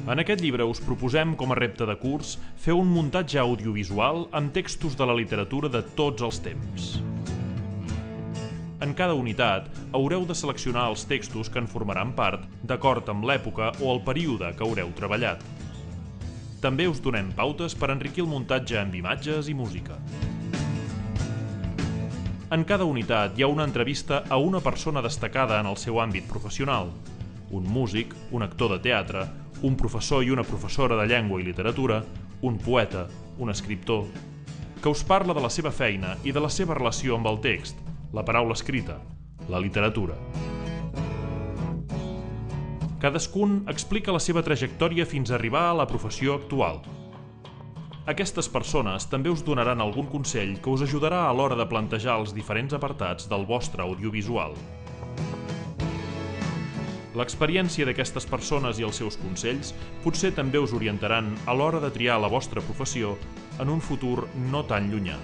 En aquest llibre us proposem, com a repte de curs, fer un muntatge audiovisual amb textos de la literatura de tots els temps. En cada unitat haureu de seleccionar els textos que en formaran part d'acord amb l'època o el període que haureu treballat. També us donem pautes per enriquir el muntatge amb imatges i música. En cada unitat hi ha una entrevista a una persona destacada en el seu àmbit professional. Un músic, un actor de teatre, un professor i una professora de llengua i literatura, un poeta, un escriptor, que us parla de la seva feina i de la seva relació amb el text, la paraula escrita, la literatura. Cadascun explica la seva trajectòria fins a arribar a la professió actual. Aquestes persones també us donaran algun consell que us ajudarà a l'hora de plantejar els diferents apartats del vostre audiovisual. L'experiència d'aquestes persones i els seus consells potser també us orientaran a l'hora de triar la vostra professió en un futur no tan llunyà.